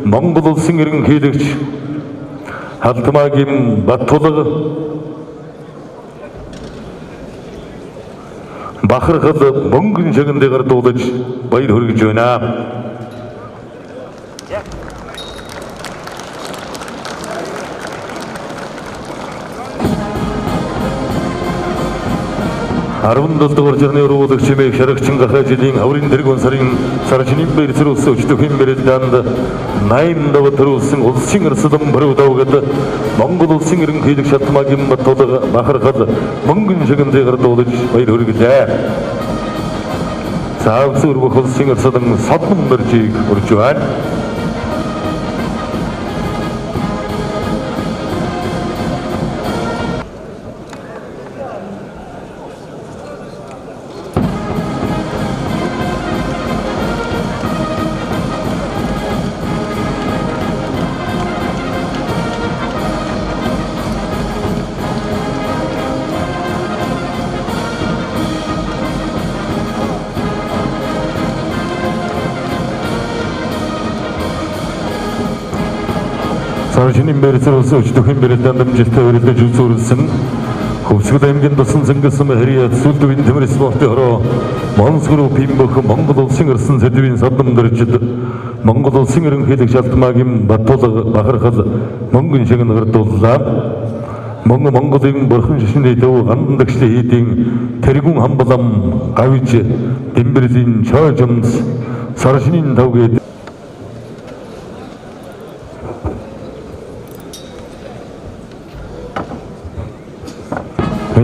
Монгол улсын ерөнхийлөгч Халтмаагийн Баттулга бахархал мөнгөн шагнадыгаар дуулаж баяр хүргэж байна. Арвандолдогор жирны уруулагч чимээг шарагчин гахай жилийн хаврын тэргүүн сарын сарчнын бэрсрүүлсэн өчтөхийн бэрэлдэнд 8 даваа төрүүлсэн улсын эрсдэн баруудавгад Монгол улсын ерөнхийлөгч Халтмаагийн Баттулга бахархал мөнгөн шагнадыгаар дуулаж баяр хүргэлээ. Заавс өргөх улсын эрсдэн содон мөржийг урьж байна. Сарчнын бэрсрүүлсэн өчтөхийн бэрэлдэнд амжилттай өрөлдөж үзүүлсэн Хөвсгөл аймгийн Тусан Цэнгэлсэн Хэрияд Сүлдвийн Тэвэр спортын хороо Монс группийн бөх Монгол улсын эрсэн сэдвийн содон дөржид Монгол улсын ерөнхийлөгч Халтмаагийн Баттулга бахархал мөнгөн шагнадыгаар дууллаа. Монголын бурхан шишний төв гандан дагшны хийдийн тэргүүн хамбалам гавж Дэмбэрлийн чойжмс Сарчнын тавгээд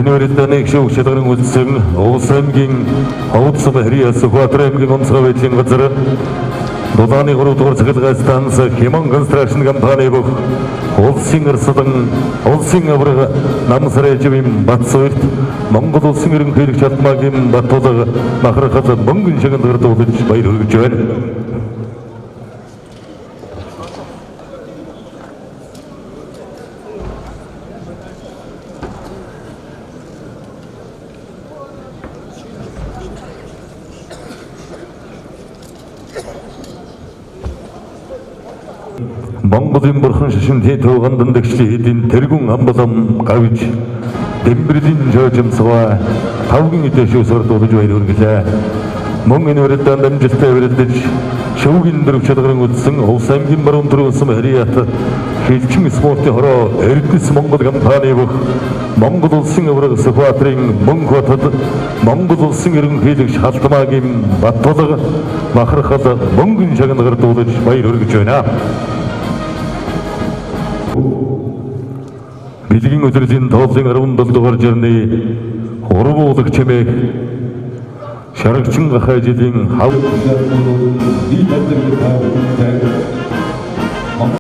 Энэвэрдэнэ их шалгарын үлдсэн Улс аймгийн Ховцсом Хэрияс Сүхбаатар аймгийн онцгой байдлын газар Дулааны 3-р цахилгаан станц Хямон констракшн компани бүх улсын эрсдэн улсын авраг намсар ээжийн Батсуурт Монгол улсын ерөнхийлөгч Халтмаагийн Баттулга бахархал мөнгөн шагнадыгаар дуулаж баяр хүргэж байна. Монголын бурхан шишний төв гандан дагшны хийдийн тэргүүн хамбалам гавж Дэмбэрлийн чойжмсгаа тавгийн идэвшүүсээр дуулаж баяр хүргэлээ. Мөн энэ үрэлдэнд амжилттай өрөлдөж шүүгийн дөрөв шалгарын үлдсэн Улс аймгийн баруун төрүүлсэн Хэрияд Хилчин спортын хороо Эрдэс Монгол компани бүх Монгол улсын авраг Сүхбаатарын мөнх хотод Монгол улсын ерөнхийлөгч Халтмаагийн Баттулга бахархал мөнгөн шагнадыгаар дуулаж баяр хүргэж байна. Бэлгийн өдрийн тооллын 17-р жирны уруулагч чимээг шарагчин гахай жилийн хав